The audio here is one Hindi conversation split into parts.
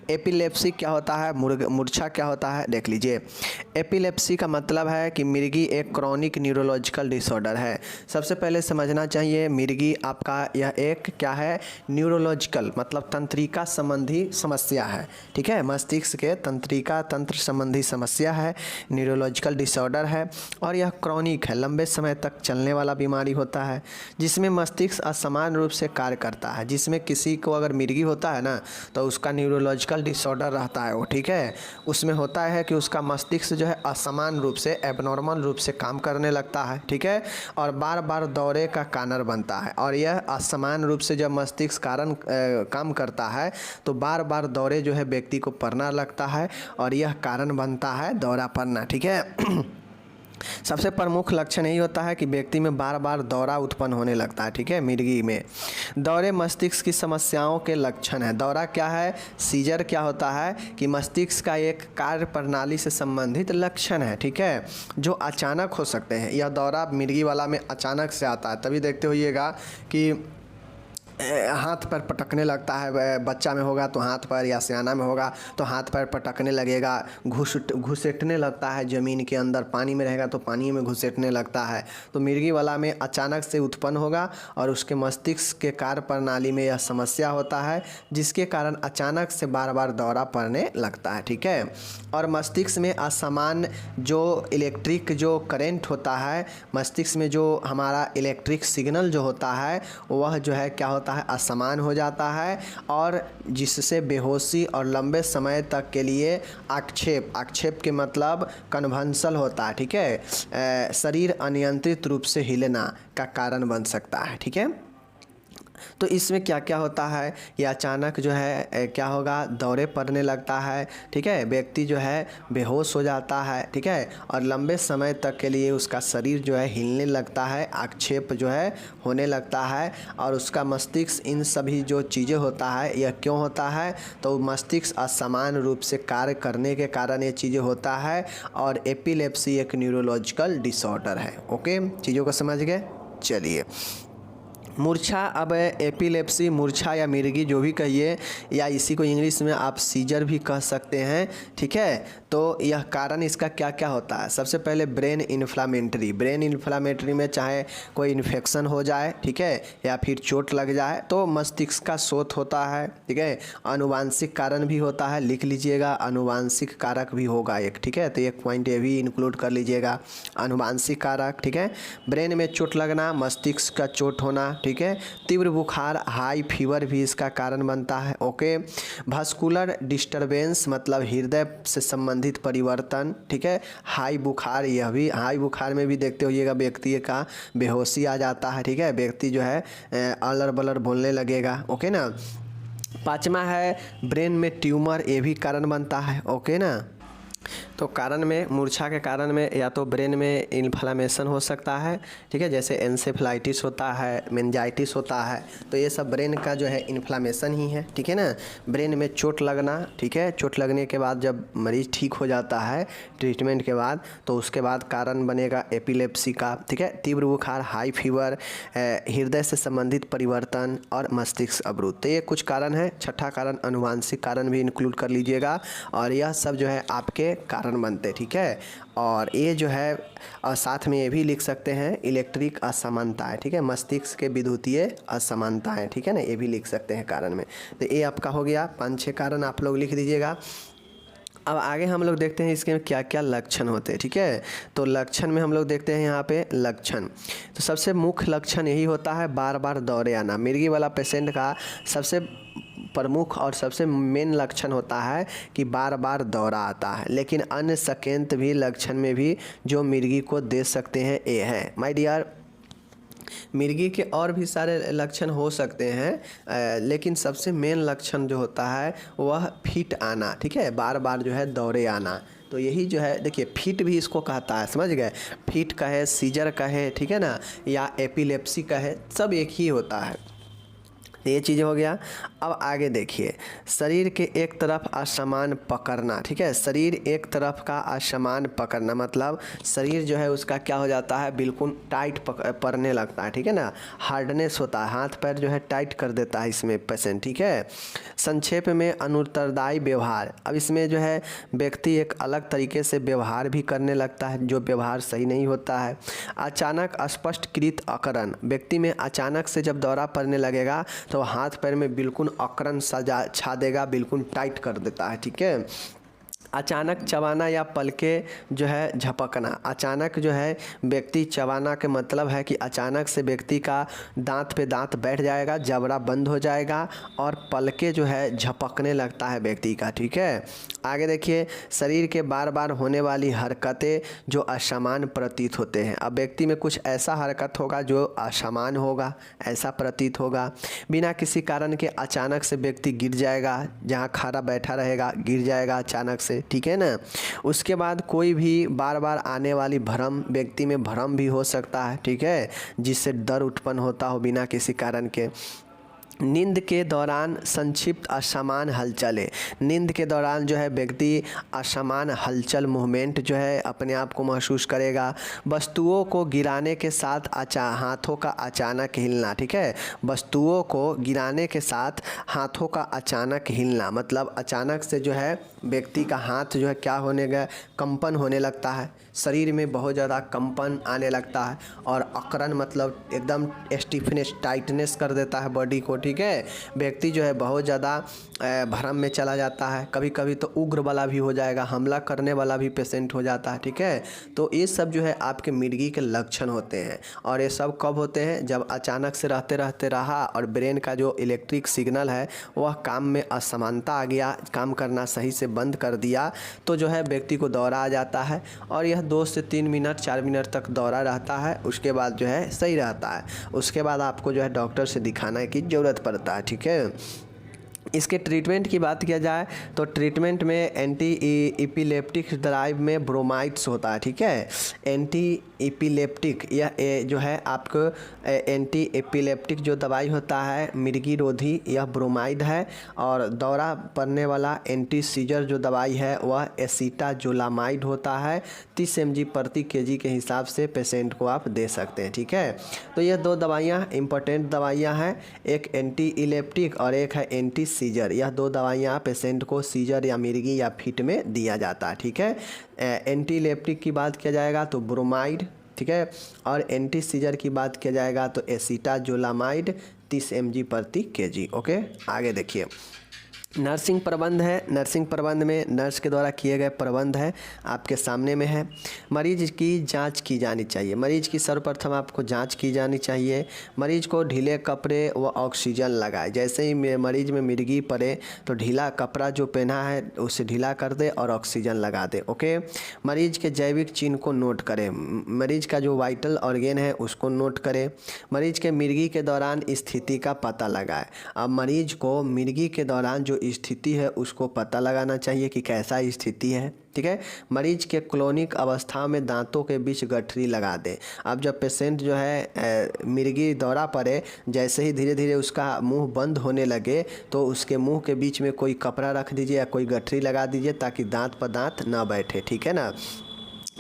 एपिलेप्सी क्या होता है, मूर्छा क्या होता है, देख लीजिए। एपिलेप्सी का मतलब है कि मिर्गी एक क्रॉनिक न्यूरोलॉजिकल डिसऑर्डर है। सबसे पहले समझना चाहिए मिर्गी आपका यह एक क्या है, न्यूरोलॉजिकल मतलब तंत्रिका संबंधी समस्या है, ठीक है। मस्तिष्क के तंत्रिका तंत्र संबंधी समस्या है, न्यूरोलॉजिकल डिसऑर्डर है और यह क्रॉनिक है, लंबे समय तक चलने वाला बीमारी होता है जिसमें मस्तिष्क असमान रूप से कार्य करता है। जिसमें किसी को अगर मिर्गी होता है ना तो उसका न्यूरोलॉजिकल डिसऑर्डर रहता है वो, ठीक है। उसमें होता है कि उसका मस्तिष्क जो है असमान रूप से एबनॉर्मल रूप से काम करने लगता है, ठीक है, और बार बार दौरे का कारण बनता है। और यह असमान रूप से जब मस्तिष्क काम करता है तो बार बार दौरे जो है व्यक्ति को पड़ना लगता है और यह कारण बनता है दौरा पड़ना, ठीक है। सबसे प्रमुख लक्षण यही होता है कि व्यक्ति में बार बार दौरा उत्पन्न होने लगता है, ठीक है। मिर्गी में दौरे मस्तिष्क की समस्याओं के लक्षण है। दौरा क्या है, सीजर क्या होता है कि मस्तिष्क का एक कार्य प्रणाली से संबंधित लक्षण है, ठीक है, जो अचानक हो सकते हैं। यह दौरा मिर्गी वाला में अचानक से आता है, तभी देखते होइएगा कि हाथ पैर पटकने लगता है। बच्चा में होगा तो हाथ पैर, या सियाना में होगा तो हाथ पैर पटकने लगेगा, घुसेटने लगता है ज़मीन के अंदर, पानी में रहेगा तो पानी में घुसेटने लगता है। तो मिर्गी वाला में अचानक से उत्पन्न होगा और उसके मस्तिष्क के कार्य प्रणाली में यह समस्या होता है जिसके कारण अचानक से बार बार दौरा पड़ने लगता है, ठीक है। और मस्तिष्क में असमान जो इलेक्ट्रिक जो करेंट होता है, मस्तिष्क में जो हमारा इलेक्ट्रिक सिग्नल जो होता है वह जो है क्या होता है, असमान हो जाता है और जिससे बेहोशी और लंबे समय तक के लिए आक्षेप के मतलब कन्वंसल होता है, ठीक है, शरीर अनियंत्रित रूप से हिलना का कारण बन सकता है, ठीक है। तो इसमें क्या क्या होता है, ये अचानक जो है क्या होगा, दौरे पड़ने लगता है, ठीक है, व्यक्ति जो है बेहोश हो जाता है, ठीक है, और लंबे समय तक के लिए उसका शरीर जो है हिलने लगता है, आक्षेप जो है होने लगता है और उसका मस्तिष्क इन सभी जो चीज़ें होता है यह क्यों होता है, तो मस्तिष्क असमान रूप से कार्य करने के कारण ये चीज़ें होता है। और एपिलेप्सी एक न्यूरोलॉजिकल डिसऑर्डर है। ओके, चीज़ों को समझ गए। चलिए, मूर्छा, अब एपिलेप्सी मूर्छा या मिर्गी जो भी कहिए, या इसी को इंग्लिश में आप सीजर भी कह सकते हैं, ठीक है। तो यह कारण इसका क्या क्या होता है, सबसे पहले ब्रेन इन्फ्लामेटरी में चाहे कोई इन्फेक्शन हो जाए, ठीक है, या फिर चोट लग जाए तो मस्तिष्क का शोथ होता है, ठीक है। आनुवांशिक कारण भी होता है, लिख लीजिएगा, आनुवांशिक कारक भी होगा एक, ठीक है, तो एक पॉइंट ये भी इंक्लूड कर लीजिएगा, आनुवांशिक कारक, ठीक है। ब्रेन में चोट लगना, मस्तिष्क का चोट होना, ठीक है। तीव्र बुखार, हाई फीवर भी इसका कारण बनता है। ओके, वास्कुलर डिस्टरबेंस मतलब हृदय से संबंधित परिवर्तन, ठीक है। हाई बुखार, यह भी हाई बुखार में भी देखते होइएगा व्यक्ति का बेहोशी आ जाता है, ठीक है, व्यक्ति जो है अलर बलर बोलने लगेगा। ओके ना। पांचवा है ब्रेन में ट्यूमर, ये भी कारण बनता है। ओके ना। तो कारण में, मूर्छा के कारण में या तो ब्रेन में इन्फ्लामेशन हो सकता है, ठीक है, जैसे एंसेफेलाइटिस होता है, मेनिंजाइटिस होता है, तो ये सब ब्रेन का जो है इन्फ्लामेशन ही है, ठीक है ना। ब्रेन में चोट लगना, ठीक है, चोट लगने के बाद जब मरीज़ ठीक हो जाता है ट्रीटमेंट के बाद तो उसके बाद कारण बनेगा एपिलेप्सी का, ठीक है। तीव्र बुखार, हाई फीवर, हृदय से संबंधित परिवर्तन और मस्तिष्क अवरुद्ध, तो ये कुछ कारण है। छठा कारण आनुवांशिक कारण भी इंक्लूड कर लीजिएगा और यह सब जो है आपके कारण बनते, ठीक है। और ये जो है और साथ में ये भी लिख सकते हैं इलेक्ट्रिक असमानताएं, ठीक है, मस्तिष्क के विद्युतीय असमानताएं, ठीक है ना, ये भी लिख सकते हैं कारण में। तो ये आपका हो गया 5-6 कारण, आप लोग लिख दीजिएगा। अब आगे हम लोग देखते हैं इसके क्या क्या लक्षण होते हैं, ठीक है। तो लक्षण में हम लोग देखते हैं यहाँ पे लक्षण, तो सबसे मुख्य लक्षण यही होता है बार बार दौरे आना। मिर्गी वाला पेशेंट का सबसे प्रमुख और सबसे मेन लक्षण होता है कि बार बार दौरा आता है, लेकिन अन्य संकेत भी लक्षण में भी जो मिर्गी को दे सकते हैं ये है माय डियर। मिर्गी के और भी सारे लक्षण हो सकते हैं लेकिन सबसे मेन लक्षण जो होता है वह फिट आना, ठीक है, बार बार जो है दौरे आना। तो यही जो है देखिए, फिट भी इसको कहता है, समझ गए, फिट कहे, सीजर कहे, ठीक है ना, या एपिलेप्सी कहे, सब एक ही होता है। ये चीज़ हो गया। अब आगे देखिए, शरीर के एक तरफ असमान पकड़ना, ठीक है, शरीर एक तरफ का असमान पकड़ना मतलब शरीर जो है उसका क्या हो जाता है, बिल्कुल टाइट पड़ने लगता है, ठीक है ना, हार्डनेस होता है, हाथ पैर जो है टाइट कर देता है इसमें पेशेंट, ठीक है। संक्षेप में अनुत्तरदायी व्यवहार, अब इसमें जो है व्यक्ति एक अलग तरीके से व्यवहार भी करने लगता है जो व्यवहार सही नहीं होता है। अचानक स्पष्टकृत अकड़न, व्यक्ति में अचानक से जब दौरा पड़ने लगेगा तो हाथ पैर में बिल्कुल अकड़न सा छा देगा, बिल्कुल टाइट कर देता है, ठीक है। अचानक चबाना या पलके जो है झपकना, अचानक जो है व्यक्ति चबाना के मतलब है कि अचानक से व्यक्ति का दांत पे दांत बैठ जाएगा, जबड़ा बंद हो जाएगा और पलके जो है झपकने लगता है व्यक्ति का, ठीक है। आगे देखिए, शरीर के बार बार होने वाली हरकतें जो असमान प्रतीत होते हैं, अब व्यक्ति में कुछ ऐसा हरकत होगा जो असमान होगा, ऐसा प्रतीत होगा। बिना किसी कारण के अचानक से व्यक्ति गिर जाएगा, जहाँ खड़ा बैठा रहेगा गिर जाएगा अचानक से, ठीक है ना। उसके बाद कोई भी बार बार आने वाली भ्रम, व्यक्ति में भ्रम भी हो सकता है, ठीक है, जिससे डर उत्पन्न होता हो बिना किसी कारण के। नींद के दौरान संक्षिप्त असमान हलचलें, नींद के दौरान जो है व्यक्ति असमान हलचल मूवमेंट जो है अपने आप को महसूस करेगा। वस्तुओं को गिराने के साथ हाथों का अचानक हिलना, ठीक है, वस्तुओं को गिराने के साथ हाथों का अचानक हिलना मतलब अचानक से जो है व्यक्ति का हाथ जो है क्या होने का, कंपन होने लगता है, शरीर में बहुत ज़्यादा कंपन आने लगता है। और अकड़न मतलब एकदम स्टिफनेस, टाइटनेस कर देता है बॉडी को, ठीक है। व्यक्ति जो है बहुत ज़्यादा भ्रम में चला जाता है, कभी कभी तो उग्र वाला भी हो जाएगा, हमला करने वाला भी पेशेंट हो जाता है, ठीक है। तो ये सब जो है आपके मिर्गी के लक्षण होते हैं। और ये सब कब होते हैं, जब अचानक से रहते रहते रहा और ब्रेन का जो इलेक्ट्रिक सिग्नल है वह काम में असमानता आ गया, काम करना सही से बंद कर दिया, तो जो है व्यक्ति को दौरा आ जाता है। और यह 2 से 3 मिनट 4 मिनट तक दौरा रहता है, उसके बाद जो है सही रहता है। उसके बाद आपको जो है डॉक्टर से दिखाने की ज़रूरत पड़ता है, ठीक है। इसके ट्रीटमेंट की बात किया जाए तो ट्रीटमेंट में एंटी एपिलेप्टिक दवाई में ब्रोमाइड्स होता है, ठीक है। एंटी एपिलेप्टिक यह जो है आपको एंटी एपिलेप्टिक जो दवाई होता है मिर्गी रोधी, यह ब्रोमाइड है। और दौरा पड़ने वाला एंटी सीजर जो दवाई है वह एसीटाजोलामाइड होता है। 30 mg प्रति kg के हिसाब से पेशेंट को आप दे सकते हैं, ठीक है। तो यह 2 दवाइयाँ इंपॉर्टेंट दवाइयाँ हैं, एक एंटी इलेप्टिक और एक है एंटी सीजर। यह 2 दवाइयाँ पेशेंट को सीजर या मिर्गी या फिट में दिया जाता है, ठीक है। एंटी इलेप्टिक की बात किया जाएगा तो ब्रोमाइड, ठीक है। और एंटी सीजर की बात किया जाएगा तो एसीटाजोलामाइड 30 mg प्रति kg, ओके। आगे देखिए, नर्सिंग प्रबंध है। नर्सिंग प्रबंध में नर्स के द्वारा किए गए प्रबंध है, आपके सामने में है। मरीज की जांच की जानी चाहिए, मरीज की सर्वप्रथम आपको जांच की जानी चाहिए। मरीज को ढीले कपड़े व ऑक्सीजन लगाए, जैसे ही मरीज में मिर्गी पड़े तो ढीला कपड़ा जो पहना है उसे ढीला कर दे और ऑक्सीजन लगा दे, ओके। मरीज के जैविक चिन्ह को नोट करें, मरीज का जो वाइटल ऑर्गेन है उसको नोट करें। मरीज के मिर्गी के दौरान स्थिति का पता लगाए। अब मरीज को मिर्गी के दौरान जो स्थिति है उसको पता लगाना चाहिए कि कैसा स्थिति है, ठीक है। मरीज के क्लोनिक अवस्था में दांतों के बीच गठरी लगा दें। अब जब पेशेंट जो है मिर्गी दौरा पड़े, जैसे ही धीरे धीरे उसका मुंह बंद होने लगे तो उसके मुंह के बीच में कोई कपड़ा रख दीजिए या कोई गठरी लगा दीजिए ताकि दांत पर दांत ना बैठे, ठीक है ना।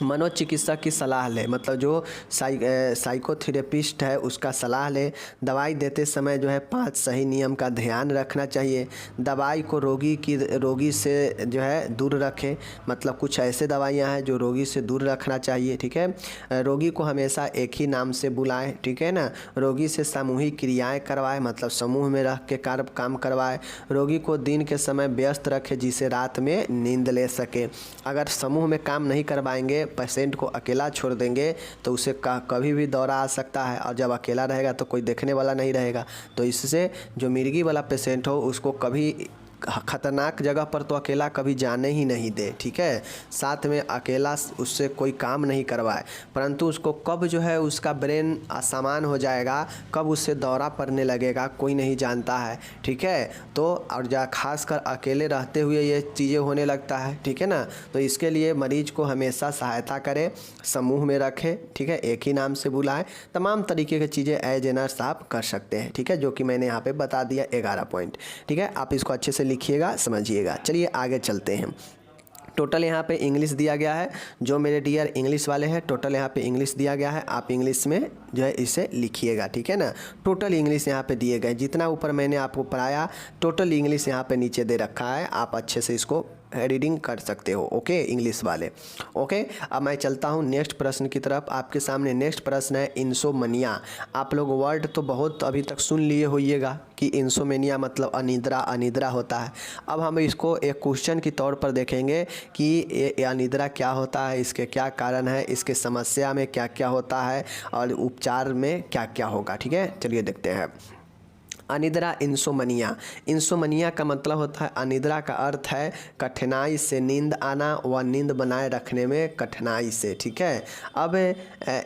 मनोचिकित्सक की सलाह ले, मतलब जो साइकोथेरेपिस्ट है उसका सलाह ले। दवाई देते समय जो है 5 सही नियम का ध्यान रखना चाहिए। दवाई को रोगी से जो है दूर रखें, मतलब कुछ ऐसे दवाइयाँ हैं जो रोगी से दूर रखना चाहिए, ठीक है। रोगी को हमेशा एक ही नाम से बुलाएं, ठीक है ना। रोगी से सामूहिक क्रियाएं करवाएं, मतलब समूह में रख के काम करवाएं। रोगी को दिन के समय व्यस्त रखें जिसे रात में नींद ले सके। अगर समूह में काम नहीं करवाएंगे, पेशेंट को अकेला छोड़ देंगे तो उसे कभी भी दौरा आ सकता है, और जब अकेला रहेगा तो कोई देखने वाला नहीं रहेगा। तो इससे जो मिर्गी वाला पेशेंट हो उसको कभी ख़तरनाक जगह पर तो अकेला कभी जाने ही नहीं दे, ठीक है। साथ में अकेला उससे कोई काम नहीं करवाए, परंतु उसको कब जो है उसका ब्रेन असामान्य हो जाएगा, कब उससे दौरा पड़ने लगेगा, कोई नहीं जानता है, ठीक है। तो और खासकर अकेले रहते हुए ये चीज़ें होने लगता है, ठीक है ना। तो इसके लिए मरीज को हमेशा सहायता करें, समूह में रखें, ठीक है, एक ही नाम से बुलाएं। तमाम तरीके की चीज़ें एज ए नर्स आप कर सकते हैं, ठीक है, जो कि मैंने यहाँ पे बता दिया 11 पॉइंट, ठीक है। आप इसको अच्छे से लिखिएगा, समझिएगा। चलिए आगे चलते हैं। टोटल यहाँ पे इंग्लिश दिया गया है, जो मेरे डियर इंग्लिश वाले हैं टोटल यहाँ पे इंग्लिश दिया गया है, आप इंग्लिश में जो है इसे लिखिएगा, ठीक है ना। टोटल इंग्लिश यहाँ पे दिए गए, जितना ऊपर मैंने आपको पढ़ाया टोटल इंग्लिश यहाँ पे नीचे दे रखा है, आप अच्छे से इसको रीडिंग कर सकते हो, ओके इंग्लिश वाले, ओके। अब मैं चलता हूँ नेक्स्ट प्रश्न की तरफ। आपके सामने नेक्स्ट प्रश्न है इंसोमनिया। आप लोग वर्ड तो बहुत अभी तक सुन लिए होइएगा कि इंसोमेनिया मतलब अनिद्रा, अनिद्रा होता है। अब हम इसको एक क्वेश्चन के तौर पर देखेंगे कि ये अनिद्रा क्या होता है, इसके क्या कारण है, इसके समस्या में क्या क्या होता है और उपचार में क्या क्या होगा, ठीक है। चलिए देखते हैं। अनिद्रा, इंसोमनिया। इंसोमनिया का मतलब होता है, अनिद्रा का अर्थ है कठिनाई से नींद आना व नींद बनाए रखने में कठिनाई से, ठीक है। अब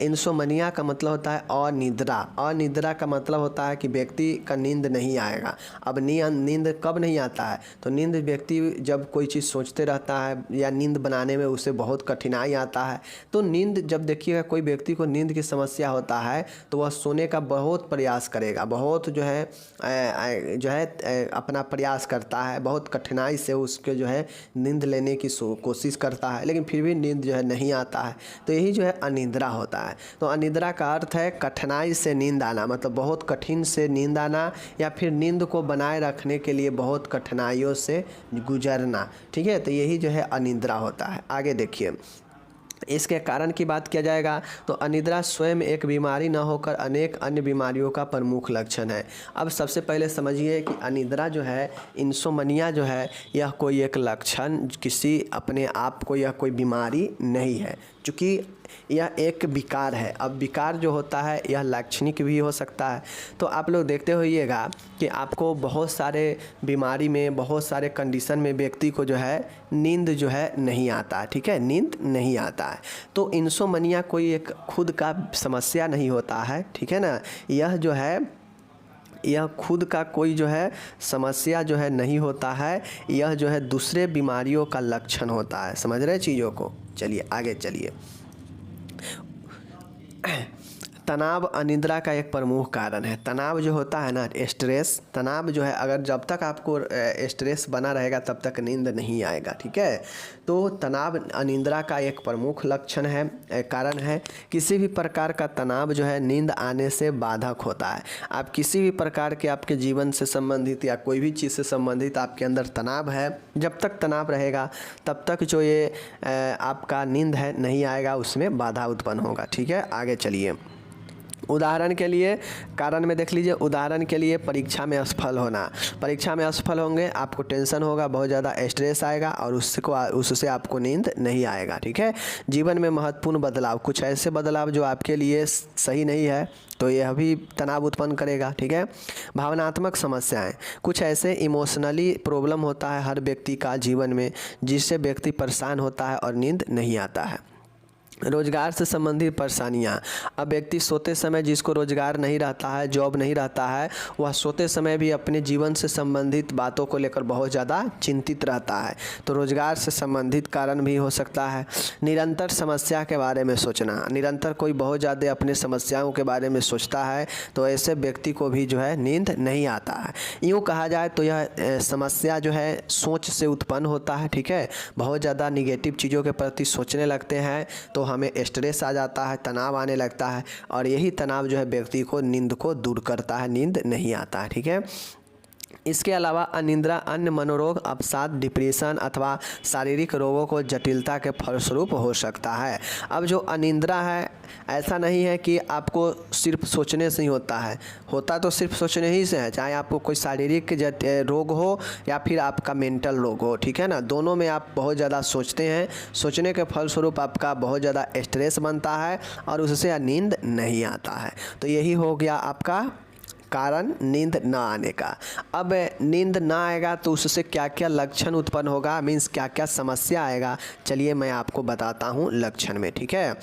इंसोमनिया का मतलब होता है अनिद्रा। अनिद्रा का मतलब होता है कि व्यक्ति का नींद नहीं आएगा। अब नींद कब नहीं आता है, तो नींद व्यक्ति जब कोई चीज़ सोचते रहता है या नींद बनाने में उसे बहुत कठिनाई आता है। तो नींद जब देखिएगा कोई व्यक्ति को नींद की समस्या होता है तो वह सोने का बहुत प्रयास करेगा, बहुत जो है अपना प्रयास करता है, बहुत कठिनाई से उसके जो है नींद लेने की कोशिश करता है, लेकिन फिर भी नींद जो है नहीं आता है। तो यही जो है अनिद्रा होता है। तो अनिद्रा का अर्थ है कठिनाई से नींद आना, मतलब बहुत कठिन से नींद आना या फिर नींद को बनाए रखने के लिए बहुत कठिनाइयों से गुजरना, ठीक है। तो यही जो है अनिद्रा होता है। आगे देखिए, इसके कारण की बात किया जाएगा तो अनिद्रा स्वयं एक बीमारी न होकर अनेक अन्य बीमारियों का प्रमुख लक्षण है। अब सबसे पहले समझिए कि अनिद्रा जो है, इंसोमनिया जो है, यह कोई एक लक्षण किसी अपने आप को यह कोई बीमारी नहीं है, क्योंकि यह एक विकार है। अब विकार जो होता है यह लक्षणिक भी हो सकता है। तो आप लोग देखते होइएगा कि आपको बहुत सारे बीमारी में, बहुत सारे कंडीशन में व्यक्ति को जो है नींद जो है नहीं आता है, ठीक है, नींद नहीं आता है। तो इंसोमनिया कोई एक खुद का समस्या नहीं होता है, ठीक है ना। यह खुद का कोई जो है समस्या जो है नहीं होता है, यह जो है दूसरे बीमारियों का लक्षण होता है। समझ रहे चीज़ों को। चलिए आगे चलिए। तनाव अनिद्रा का एक प्रमुख कारण है। तनाव जो होता है ना, स्ट्रेस, तनाव जो है, अगर जब तक आपको स्ट्रेस बना रहेगा तब तक नींद नहीं आएगा, ठीक है। तो तनाव अनिद्रा का एक प्रमुख लक्षण है, कारण है। किसी भी प्रकार का तनाव जो है नींद आने से बाधक होता है। आप किसी भी प्रकार के आपके जीवन से संबंधित या कोई भी चीज़ से संबंधित आपके अंदर तनाव है, जब तक तनाव रहेगा तब तक जो ये आपका नींद है नहीं आएगा, उसमें बाधा उत्पन्न होगा, ठीक है। आगे चलिए। उदाहरण के लिए कारण में देख लीजिए, उदाहरण के लिए परीक्षा में असफल होना। परीक्षा में असफल होंगे, आपको टेंशन होगा, बहुत ज़्यादा स्ट्रेस आएगा और उससे आपको नींद नहीं आएगा, ठीक है। जीवन में महत्वपूर्ण बदलाव, कुछ ऐसे बदलाव जो आपके लिए सही नहीं है तो यह भी तनाव उत्पन्न करेगा, ठीक है। भावनात्मक समस्याएं, कुछ ऐसे इमोशनली प्रॉब्लम होता है हर व्यक्ति का जीवन में जिससे व्यक्ति परेशान होता है और नींद नहीं आता है। रोजगार से संबंधित परेशानियां, अब व्यक्ति सोते समय, जिसको रोजगार नहीं रहता है, जॉब नहीं रहता है, वह सोते समय भी अपने जीवन से संबंधित बातों को लेकर बहुत ज़्यादा चिंतित रहता है। तो रोजगार से संबंधित कारण भी हो सकता है। निरंतर समस्या के बारे में सोचना, निरंतर कोई बहुत ज़्यादा अपने समस्याओं के बारे में सोचता है तो ऐसे व्यक्ति को भी जो है नींद नहीं आता है। यूँ कहा जाए तो यह समस्या जो है सोच से उत्पन्न होता है, ठीक है। बहुत ज़्यादा निगेटिव चीज़ों के प्रति सोचने लगते हैं तो हमें स्ट्रेस आ जाता है, तनाव आने लगता है और यही तनाव जो है व्यक्ति को नींद को दूर करता है, नींद नहीं आता है, ठीक है। इसके अलावा अनिद्रा अन्य मनोरोग, अवसाद, डिप्रेशन अथवा शारीरिक रोगों को जटिलता के फलस्वरूप हो सकता है। अब जो अनिद्रा है, ऐसा नहीं है कि आपको सिर्फ सोचने से ही होता तो सिर्फ सोचने ही से है, चाहे आपको कोई शारीरिक रोग हो या फिर आपका मेंटल रोग हो, ठीक है ना। दोनों में आप बहुत ज़्यादा सोचते हैं, सोचने के फलस्वरूप आपका बहुत ज़्यादा स्ट्रेस बनता है और उससे नींद नहीं आता है। तो यही हो गया आपका कारण नींद न आने का। अब नींद ना आएगा तो उससे क्या क्या लक्षण उत्पन्न होगा, मीन्स क्या क्या समस्या आएगा, चलिए मैं आपको बताता हूँ लक्षण में, ठीक है।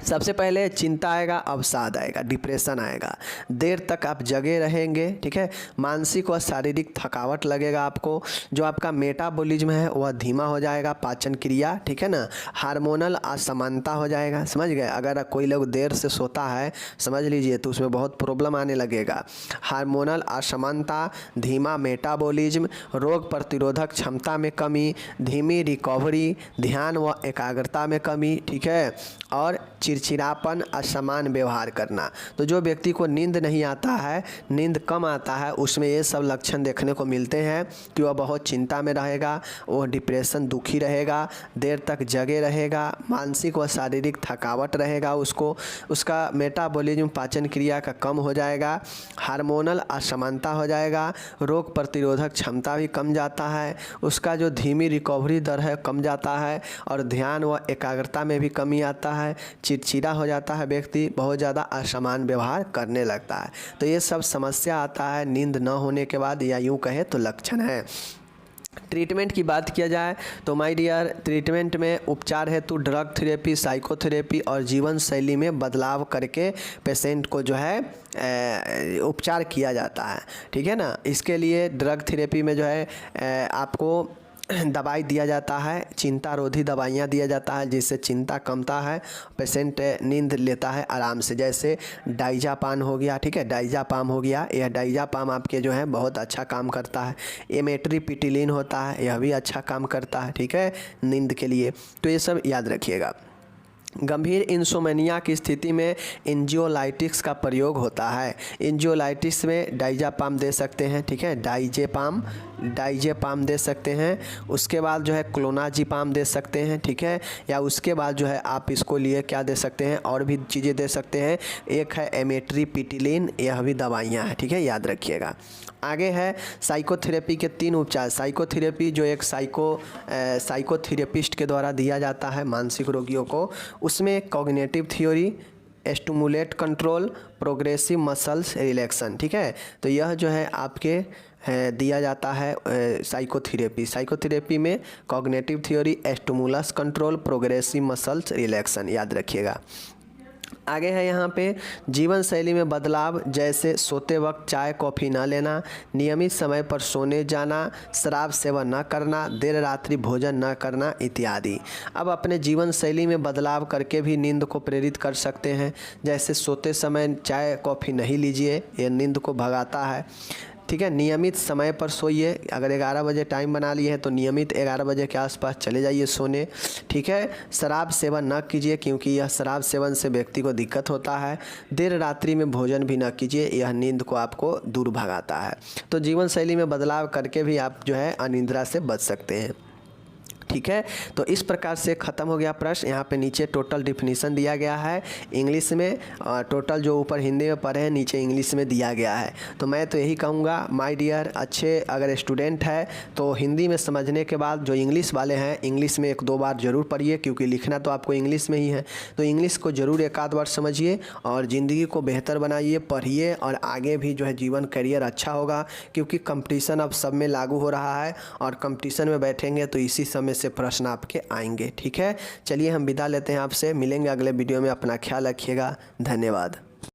सबसे पहले चिंता आएगा, अवसाद आएगा, डिप्रेशन आएगा, देर तक आप जगे रहेंगे, ठीक है। मानसिक और शारीरिक थकावट लगेगा आपको, जो आपका मेटाबॉलिज्म है वह धीमा हो जाएगा, पाचन क्रिया, ठीक है ना। हार्मोनल असमानता हो जाएगा, समझ गए। अगर कोई लोग देर से सोता है समझ लीजिए तो उसमें बहुत प्रॉब्लम आने लगेगा। हार्मोनल असमानता, धीमा मेटाबॉलिज्म, रोग प्रतिरोधक क्षमता में कमी, धीमी रिकवरी, ध्यान व एकाग्रता में कमी, ठीक है, और चिड़चिड़ापन, असमान व्यवहार करना। तो जो व्यक्ति को नींद नहीं आता है, नींद कम आता है, उसमें ये सब लक्षण देखने को मिलते हैं कि वह बहुत चिंता में रहेगा, वह डिप्रेशन, दुखी रहेगा, देर तक जगे रहेगा, मानसिक व शारीरिक थकावट रहेगा उसको, उसका मेटाबॉलिज्म, पाचन क्रिया का कम हो जाएगा, हार्मोनल असमानता हो जाएगा, रोग प्रतिरोधक क्षमता भी कम जाता है, उसका जो धीमी रिकवरी दर है कम जाता है, और ध्यान व एकाग्रता में भी कमी आता है, चिड़चिड़ा हो जाता है व्यक्ति, बहुत ज़्यादा असमान व्यवहार करने लगता है। तो ये सब समस्या आता है नींद न होने के बाद, या यूँ कहें तो लक्षण है। ट्रीटमेंट की बात किया जाए तो माय डियर, ट्रीटमेंट में उपचार हेतु ड्रग थेरेपी, साइकोथेरेपी और जीवन शैली में बदलाव करके पेशेंट को जो है उपचार किया जाता है, ठीक है ना। इसके लिए ड्रग थेरेपी में जो है आपको दवाई दिया जाता है, चिंता रोधी दवाइयाँ दिया जाता है, जिससे चिंता कमता है, पेशेंट नींद लेता है आराम से। जैसे डाइजापाम हो गया, ठीक है, डाइजापाम हो गया, यह डाइजापाम आपके जो है बहुत अच्छा काम करता है। एमेट्रिपिटिलिन होता है, यह भी अच्छा काम करता है, ठीक है, नींद के लिए। तो ये सब याद रखिएगा। गंभीर इंसोमेनिया की स्थिति में एंजियोलाइटिक्स का प्रयोग होता है। एंजियोलाइटिक्स में डाइजापाम दे सकते हैं, ठीक है, डाइजेपाम दे सकते हैं। उसके बाद जो है क्लोनाजीपाम दे सकते हैं, ठीक है, या उसके बाद जो है आप इसको लिए क्या दे सकते हैं, और भी चीज़ें दे सकते हैं। एक है एमेट्रिपिटिलिन, यह भी दवाइयाँ हैं, ठीक है, याद रखिएगा। आगे है साइकोथेरेपी के 3 उपचार। साइकोथेरेपी जो एक साइकोथेरेपिस्ट के द्वारा दिया जाता है मानसिक रोगियों को, उसमें cognitive theory, stimulate control, progressive muscles relaxin, ठीक है। तो यह जो है आपके दिया जाता है साइकोथेरेपी में cognitive theory, stimulus control, progressive muscles relaxin, याद रखिएगा। आगे है यहाँ पे जीवन शैली में बदलाव, जैसे सोते वक्त चाय कॉफ़ी ना लेना, नियमित समय पर सोने जाना, शराब सेवन न करना, देर रात्रि भोजन न करना इत्यादि। अब अपने जीवन शैली में बदलाव करके भी नींद को प्रेरित कर सकते हैं। जैसे सोते समय चाय कॉफ़ी नहीं लीजिए, ये नींद को भगाता है, ठीक है। नियमित समय पर सोइए, अगर 11 बजे टाइम बना लिए हैं तो नियमित 11 बजे के आसपास चले जाइए सोने, ठीक है। शराब सेवन न कीजिए, क्योंकि यह शराब सेवन से व्यक्ति को दिक्कत होता है। देर रात्रि में भोजन भी न कीजिए, यह नींद को आपको दूर भगाता है। तो जीवन शैली में बदलाव करके भी आप जो है अनिद्रा से बच सकते हैं, ठीक है। तो इस प्रकार से ख़त्म हो गया प्रश्न। यहाँ पे नीचे टोटल डिफिनीसन दिया गया है इंग्लिश में, और टोटल जो ऊपर हिंदी में पढ़े हैं नीचे इंग्लिश में दिया गया है। तो मैं तो यही कहूँगा माय डियर, अच्छे अगर स्टूडेंट है तो हिंदी में समझने के बाद जो इंग्लिश वाले हैं, इंग्लिश में 1-2 बार ज़रूर पढ़िए, क्योंकि लिखना तो आपको इंग्लिश में ही है। तो इंग्लिश को ज़रूर 1-आध बार समझिए और ज़िंदगी को बेहतर बनाइए, पढ़िए, और आगे भी जो है जीवन करियर अच्छा होगा, क्योंकि कंपटीशन अब सब में लागू हो रहा है, और कंपटीशन में बैठेंगे तो इसी समय से प्रश्न आपके आएंगे, ठीक है। चलिए हम विदा लेते हैं आपसे, मिलेंगे अगले वीडियो में। अपना ख्याल रखिएगा, धन्यवाद।